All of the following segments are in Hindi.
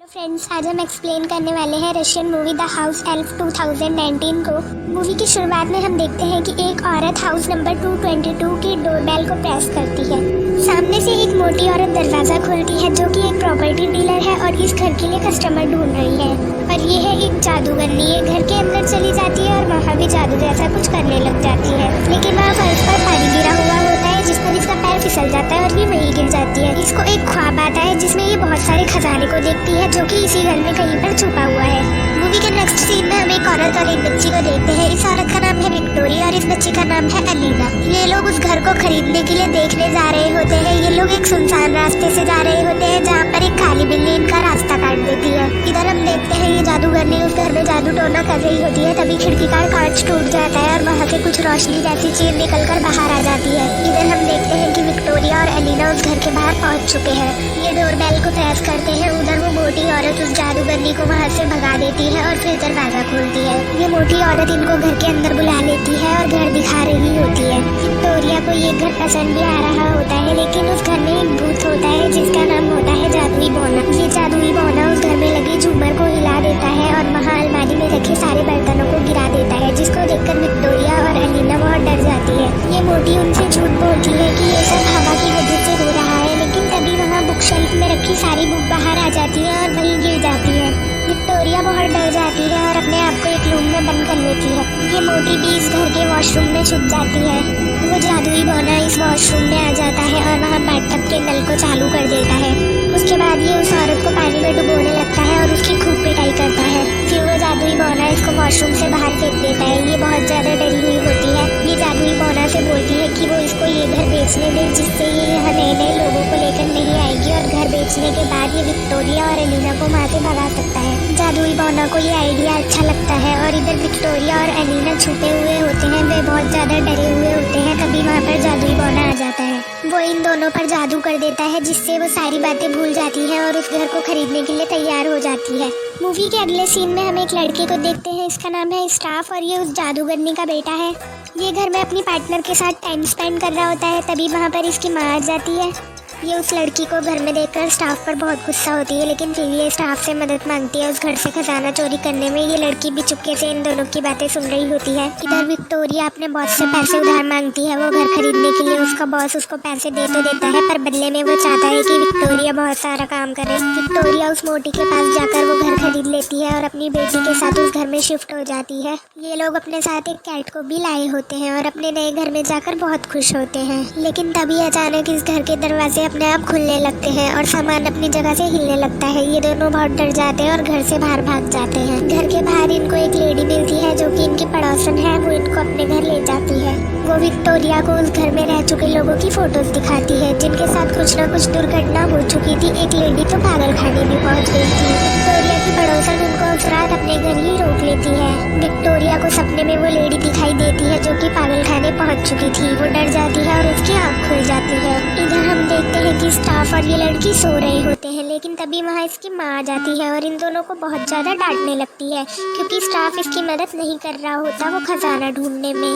फ्रेंड्स, आज हम एक्सप्लेन करने वाले हैं Russian movie the house elf 2019 को। मूवी की शुरुआत में हम देखते हैं कि एक औरत हाउस नंबर 222 की डोरबेल को प्रेस करती है। सामने से एक मोटी औरत दरवाज़ा खोलती है जो कि एक प्रॉपर्टी डीलर है और इस घर के लिए कस्टमर ढूंढ रही है। और ये है एक जादूगरनी, ये घर के अंदर चली जाती है और वहाँ भी जादू जैसा कुछ करने लग जाती है। लेकिन वहाँ फर्श पर पानी गिरा हुआ होता है जिस पर इसका पैर फिसल जाता है और ये वहीं गिर जाती है। इसको एक ख्वाब आता है जिसमें ये बहुत सारे खजाने को देखती है जो कि इसी घर में कहीं पर छुपा हुआ है। मूवी के नेक्स्ट सीन में हम एक औरत और एक बच्ची को देखते हैं। इस औरत का नाम है विक्टोरिया और इस बच्ची का नाम है अलीना। ये लोग उस घर को खरीदने के लिए देखने जा रहे होते हैं। ये लोग एक सुनसान रास्ते से जा रहे होते हैं जहाँ पर एक काली बिल्ली इनका रास्ता काट देती है। इधर हम देखते हैं ये जादूगरनी उस घर में जादू टोना कर रही होती है, तभी खिड़की का कांच टूट जाता है और वहाँ से कुछ रोशनी जैसी चीज निकल कर बाहर आ जाती है। इधर हम देखते हैं कि विक्टोरिया और अलीना उस घर के बाहर पहुँच चुके हैं। ये डोरबेल को प्रेस करते हैं। उधर वो मोटी औरत उस जादूगरनी को वहाँ से भगा देती है और फिर दरवाजा खोलती है। ये मोटी औरत इनको घर के अंदर बुला लेती है और घर दिखा रही होती है। विक्टोरिया को ये घर पसंद भी आ रहा होता है, लेकिन उस घर में एक भूत होता है जिसका नाम होता है जादुई बौना। ये जादुई बौना उस घर में लगे झूमर को हिला देता है और वहाँ अलमारी में रखे सारे बर्तनों को गिरा देता है, जिसको देखकर विक्टोरिया और अलीना बहुत डर जाती है। ये मोटी उनसे झूठ बोलती है कि ये सब हवा की वजह से हो रहा है, लेकिन तभी वहाँ बुक शेल्फ में रखी सारी बुक बाहर आ जाती है और वहीं गिर जाती है। विक्टोरिया बहुत डर जाती है और अपने आप को एक रूम में बंद कर लेती है। ये मोटी भी इस घर के वॉशरूम में छुप जाती है। वो जादुई बौना इस वॉशरूम में आ जाता है और वहाँ बाथटब के नल को चालू कर देता है। उसके बाद ये उस औरत को पानी में डुबोने लगता है और उसकी खूब पिटाई करता है। फिर वो जादुई बौना इसको वॉशरूम से बाहर फेंक देता है। ये बहुत ज़्यादा डरी हुई होती है। ये जादुई बौना से बोलती है कि वो इसको ये घर बेचने दे, जिससे ये यहाँ नए नए लोगों को लेकर नहीं आएगी और घर बेचने के बाद ये विक्टोरिया और अलीना को वहाँ से भगा सकता है। जादुई बौना को ये आइडिया अच्छा लगता है और इधर विक्टोरिया और अलीना छुपे हुए होते हैं। वे बहुत ज़्यादा डरे हुए होते हैं। तभी वहाँ पर जादुई बौना आ जाता है। वो इन दोनों पर जादू कर देता है जिससे वो सारी बातें भूल जाती हैं और उस घर को खरीदने के लिए तैयार हो जाती है। मूवी के अगले सीन में हम एक लड़के को देखते हैं। इसका नाम है स्टाफ और ये उस जादूगरनी का बेटा है। ये घर में अपनी पार्टनर के साथ टाइम स्पेंड कर रहा होता है, तभी वहाँ पर इसकी माँ आ जाती है। ये उस लड़की को घर में देखकर स्टाफ पर बहुत गुस्सा होती है, लेकिन फिर ये स्टाफ से मदद मांगती है उस घर से खजाना चोरी करने में। ये लड़की भी चुपके से इन दोनों की बातें सुन रही होती है। इधर विक्टोरिया अपने बॉस से पैसे उधार मांगती है। वो घर खरीदने के लिए उसका बॉस उसको पैसे दे तो देता है, पर बदले में वो चाहता है कि विक्टोरिया बहुत सारा काम करे। विक्टोरिया उस मोटी के पास जाकर वो घर खरीद लेती है और अपनी बेटी के साथ उस घर में शिफ्ट हो जाती है। ये लोग अपने साथ एक कैट को भी लाए होते हैं और अपने नए घर में जाकर बहुत खुश होते हैं। लेकिन तभी अचानक इस घर के दरवाजे अपने आप खुलने लगते हैं और सामान अपनी जगह से हिलने लगता है। ये दोनों बहुत डर जाते हैं और घर से बाहर भाग जाते हैं। घर के बाहर इनको एक लेडी मिलती है जो कि इनकी पड़ोसन है। वो इनको अपने घर ले जाती है। वो विक्टोरिया को उस घर में रह चुके लोगों की फोटोज दिखाती है जिनके साथ कुछ न कुछ दुर्घटना हो चुकी थी। एक लेडी तो पागल खाने में पहुंच गई थी। विक्टोरिया की पड़ोसन उनको उस रात अपने घर ही रोक लेती है। विक्टोरिया को सपने में वो लेडी दिखाई देती है जो कि पागल खाने पहुंच चुकी थी। वो डर जाती है और उसकी आँख खुल जाती है। इधर हम देखते हैं कि स्टाफ और ये लड़की सो रहे होते हैं, लेकिन तभी वहाँ इसकी माँ आ जाती है और इन दोनों को बहुत ज़्यादा डांटने लगती है क्योंकि स्टाफ इसकी मदद नहीं कर रहा होता वो खजाना ढूंढने में।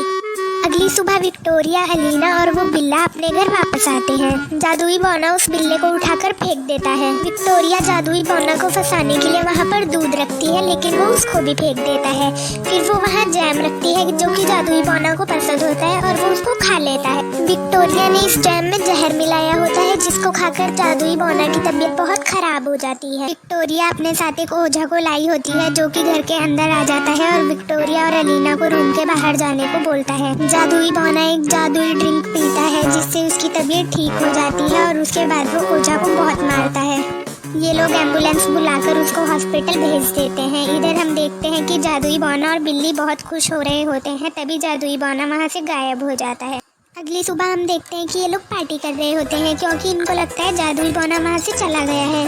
अगली सुबह विक्टोरिया, अलीना और वो बिल्ला अपने घर वापस आते हैं। जादुई बौना उस बिल्ले को उठाकर फेंक देता है। विक्टोरिया जादुई बौना को फंसाने के लिए वहाँ पर दूध रखती है, लेकिन वो उसको भी फेंक देता है। फिर वो वहाँ जैम रखती है जो कि जादुई बौना को पसंद होता है और वो उसको खा लेता है। विक्टोरिया ने इस जैम में जहर मिलाया होता है जिसको खाकर जादुई बौना की तबीयत बहुत खराब हो जाती है। विक्टोरिया अपने साथ एक ओझा को लाई होती है जो कि घर के अंदर आ जाता है और विक्टोरिया और अलीना को रूम के बाहर जाने को बोलता है। जादुई बौना एक जादुई ड्रिंक पीता है जिससे उसकी तबीयत ठीक हो जाती है और उसके बाद वो ओझा को बहुत मारता है। ये लोग एम्बुलेंस बुलाकर उसको हॉस्पिटल भेज देते हैं। इधर हम देखते हैं कि जादुई बौना और बिल्ली बहुत खुश हो रहे होते हैं, तभी जादुई बौना वहाँ से गायब हो जाता है। अगली सुबह हम देखते हैं कि ये लोग पार्टी कर रहे होते हैं क्योंकि इनको लगता है जादुई बौना वहाँ से चला गया है।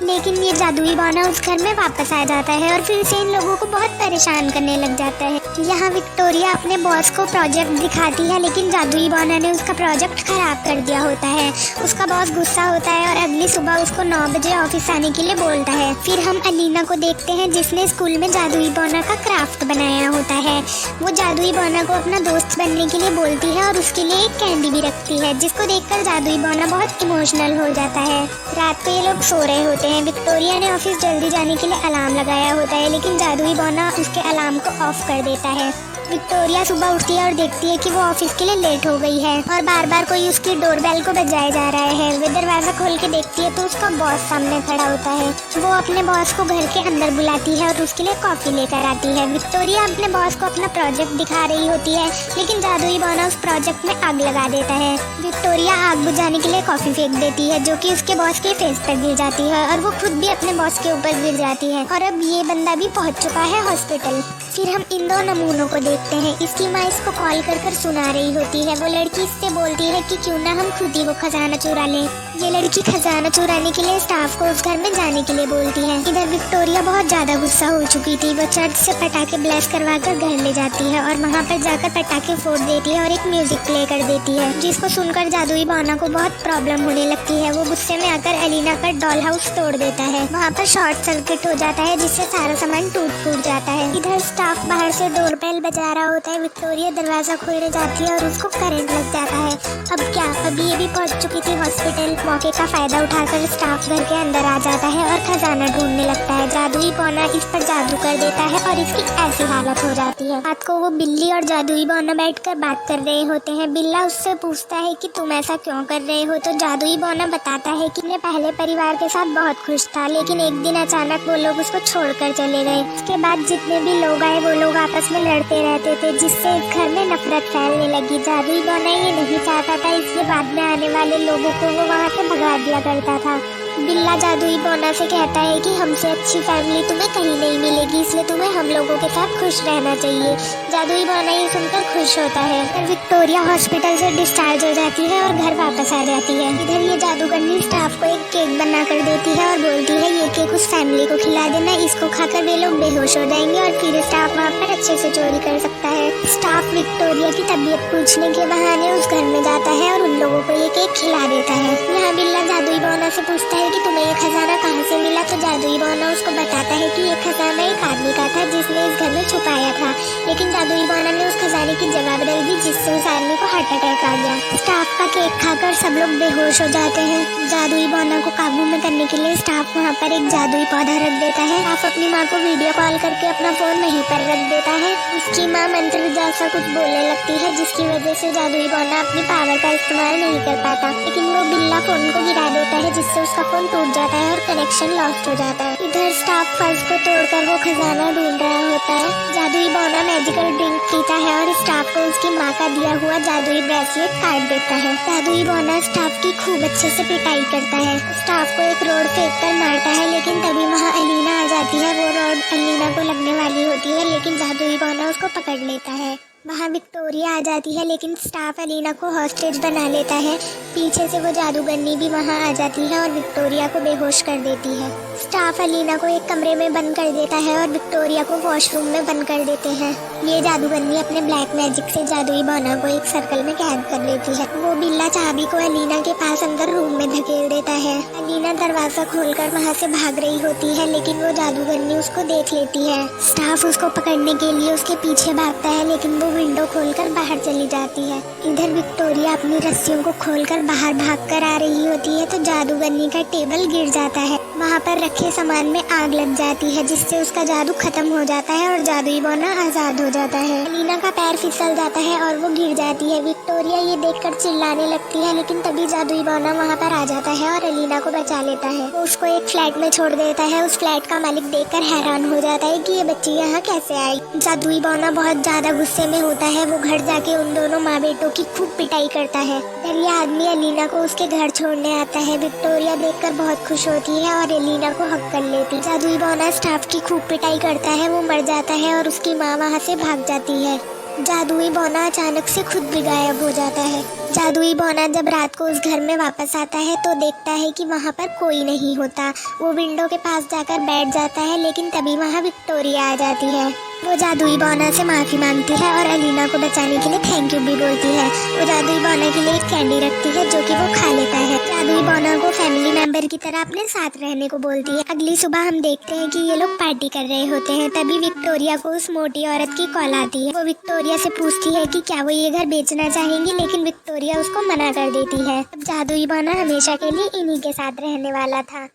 लेकिन ये जादुई बौना उस घर में वापस आ जाता है और फिर से इन लोगों को बहुत परेशान करने लग जाता है। यहाँ विक्टोरिया अपने बॉस को प्रोजेक्ट दिखाती है, लेकिन जादुई बोना ने उसका प्रोजेक्ट खराब कर दिया होता है। उसका बॉस गुस्सा होता है और अगली सुबह उसको 9 बजे ऑफिस आने के लिए बोलता है। फिर हम अलीना को देखते हैं जिसने स्कूल में जादुई बोना का क्राफ्ट बनाया होता है। वो जादुई बोना को अपना दोस्त बनने के लिए बोलती है और उसके लिए एक कैंडी भी रखती है, जिसको देखकर जादुई बोना बहुत इमोशनल हो जाता है। रात को ये लोग सो रहे होते हैं। विक्टोरिया ने ऑफिस जल्दी जाने के लिए अलार्म लगाया होता है, लेकिन जादुई बोना उसके अलार्म को ऑफ कर देता है। विक्टोरिया सुबह उठती है और देखती है कि वो ऑफिस के लिए लेट हो गई है और बार बार कोई उसकी डोरबेल को बजाया जा रहा है। वो दरवाजा खोल के देखती है तो उसका बॉस सामने खड़ा होता है। वो अपने बॉस को घर के अंदर बुलाती है और उसके लिए कॉफी लेकर आती है। विक्टोरिया अपने बॉस को अपना प्रोजेक्ट दिखा रही होती है, लेकिन जादुई बोना उस प्रोजेक्ट में आग लगा देता है। विक्टोरिया आग बुझाने के लिए कॉफी फेंक देती है, जो कि उसके बॉस के फेस पर गिर जाती है और वो खुद भी अपने बॉस के ऊपर गिर जाती है। और अब ये बंदा भी पहुंच चुका है हॉस्पिटल। फिर हम इन 2 नमूनों को देखते हैं। इसकी माँ इसको कॉल कर कर सुना रही होती है। वो लड़की इससे बोलती है कि क्यों ना हम खुद ही वो खजाना चुरा लें। ये लड़की खजाना चुराने के लिए स्टाफ को उस घर में जाने के लिए बोलती है। इधर विक्टोरिया बहुत ज्यादा गुस्सा हो चुकी थी। वो चर्च से पटाखे ब्लास्ट करवा कर घर ले जाती है और वहाँ पर जाकर पटाखे फोड़ देती है और एक म्यूजिक प्ले कर देती है, जिसको सुनकर जादुई बोना को बहुत प्रॉब्लम होने लगती है। वो गुस्से में आकर अलीना का डॉल हाउस तोड़ देता है। वहाँ पर शॉर्ट सर्किट हो जाता है, जिससे सारा सामान टूट फूट जाता है। इधर स्टाफ बाहर से डोरबेल बजा रहा होता है। विक्टोरिया दरवाजा खोलने जाती है और उसको करंट लग जाता है। अब क्या, अब ये भी पहुंच चुकी थी हॉस्पिटल। मौके का फायदा उठाकर स्टाफ घर के अंदर आ जाता है और खजाना ढूंढने लगता है। जादुई बोना इस पर जादू कर देता है और इसकी ऐसी हालत हो जाती है। रात को वो बिल्ली और जादुई बोना बैठकर बात कर रहे होते हैं। बिल्ला उससे पूछता है कि तुम ऐसा क्यों कर रहे हो, तो जादुई बोना बताता है कि अपने पहले परिवार के साथ बहुत खुश था, लेकिन एक दिन अचानक वो लोग उसको छोड़कर चले गए। उसके बाद जितने भी लोग आए वो लोग आपस में लड़ते रहते थे, जिससे इस घर में नफरत फैलने लगी। जादुई बोना ये नहीं चाहता था, इसलिए बाद में आने वाले लोगों को वो वहाँ से भगा दिया करता था। बिल्ला जादुई बोना से कहता है कि हमसे अच्छी फैमिली तुम्हें कहीं नहीं मिलेगी, इसलिए तुम्हें हम लोगों के साथ खुश रहना चाहिए। जादुई बोना ये सुनकर खुश होता है। फिर विक्टोरिया हॉस्पिटल से डिस्चार्ज हो जाती है और घर वापस आ जाती है। इधर ये जादूगरनी स्टाफ को एक केक बना कर देती है और बोलती है ये केक उस फैमिली को खिला देना, इसको खाकर वे लोग बेहोश हो जाएंगे और फिर स्टाफ वहाँ पर अच्छे से चोरी कर सकता है। स्टाफ विक्टोरिया की तबीयत पूछने के बहाने उस घर में जाता है और उन लोगों को ये केक खिला देता है। यहाँ बिल्ला जादुई बोना से पूछता है कि तुम्हें ये खजाना कहाँ से मिला, तो जादुई बोना उसको बताता है कि ये खजाना एक आदमी का था जिसने इस घर में छुपाया था, लेकिन जादुई बोना ने उस खजाने की जगह बदल दी, जिससे उस आदमी को हार्ट अटैक आ गया। स्टाफ का केक खाकर सब लोग बेहोश हो जाते हैं। जादुई बोना को काबू में करने के लिए स्टाफ वहाँ पर एक जादुई पौधा रख देता है। स्टाफ अपनी माँ को वीडियो कॉल करके अपना फोन वहीं पर रख देता है। उसकी माँ मंत्र जैसा कुछ बोलने लगती है, जिसकी वजह से जादुई बोना अपनी पावर का इस्तेमाल नहीं कर पाता, लेकिन वो बिल्ला फोन को गिरा देता है, जिससे उसका फोन टूट जाता है और कनेक्शन लॉस्ट हो जाता है। इधर स्टाफ फर्श को तोड़कर वो खजाना ढूंढ रहा होता है। जादुई बोना मैजिकल ड्रिंक पीता है और स्टाफ को उसकी माँ का दिया हुआ जादुई ब्रेसलेट काट देता है। जादुई बोना स्टाफ की खूब अच्छे से पिटाई करता है। स्टाफ को एक रोड फेंक कर मारता है, लेकिन तभी वहाँ अलीना आ जाती है। वो रोड अलीना को लगने वाली होती है, लेकिन जादुई बोना उसको पकड़ लेता है। वहाँ विक्टोरिया आ जाती है, लेकिन स्टाफ अलीना को हॉस्टेज बना लेता है। पीछे से वो जादूगरनी भी वहाँ आ जाती है और विक्टोरिया को बेहोश कर देती है। स्टाफ अलीना को एक कमरे में बंद कर देता है और विक्टोरिया को वॉशरूम में बंद कर देते हैं। ये जादूगरनी अपने ब्लैक मैजिक से जादुई बोना को एक सर्कल में कैद कर लेती है। वो बिल्ला चाबी को अलीना के पास अंदर रूम में धकेल देता है। अलीना दरवाजा खोलकर वहाँ से भाग रही होती है, लेकिन वो जादूगरनी उसको देख लेती है। स्टाफ उसको पकड़ने के लिए उसके पीछे भागता है, लेकिन वो विंडो खोलकर बाहर चली जाती है। इधर विक्टोरिया अपनी रस्सियों को खोलकर बाहर भागकर आ रही होती है, तो जादूगरनी का टेबल गिर जाता है। वहाँ पर रखे सामान में आग लग जाती है, जिससे उसका जादू खत्म हो जाता है और जादुई बोना आजाद हो जाता है। अलीना का पैर फिसल जाता है और वो गिर जाती है। विक्टोरिया ये देखकर चिल्लाने लगती है, लेकिन तभी जादुई बोना वहाँ पर आ जाता है और अलीना को बचा लेता है। वो उसको एक फ्लैट में छोड़ देता है। उस फ्लैट का मालिक देखकर हैरान हो जाता है कि ये बच्ची यहाँ कैसे आई। जादुई बोना बहुत ज्यादा गुस्से में होता है। वो घर जाके उन दोनों माँ बेटों की खूब पिटाई करता है। फिर ये आदमी अलीना को उसके घर छोड़ने आता है। विक्टोरिया देखकर बहुत खुश होती है और अलीना को हक कर लेती। जादुई बोना स्टाफ की खूब पिटाई करता है। वो मर जाता है और उसकी माँ वहाँ से भाग जाती है। जादुई बौना अचानक से खुद भी गायब हो जाता है। जादुई बौना जब रात को उस घर में वापस आता है तो देखता है कि वहाँ पर कोई नहीं होता। वो विंडो के पास जाकर बैठ जाता है, लेकिन तभी वहाँ विक्टोरिया आ जाती है। वो जादुई बौना से माफ़ी मांगती है और अलीना को बचाने के लिए थैंक यू भी बोलती है। वो जादुई बौना के लिए एक कैंडी रखती है जो कि वो खा लेता है। जादुई बौना को फैमिली मेंबर की तरह अपने साथ रहने को बोलती है। अगली सुबह हम देखते हैं कि ये लोग पार्टी कर रहे होते हैं। तभी विक्टोरिया को उस मोटी औरत की कॉल आती है। वो विक्टोरिया से पूछती है कि क्या वो ये घर बेचना चाहेंगी, लेकिन विक्टोरिया उसको मना कर देती है। अब जादुई बौना हमेशा के लिए इन्हीं के साथ रहने वाला था।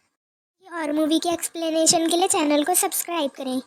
और मूवी के एक्सप्लेनेशन के लिए चैनल को सब्सक्राइब करें।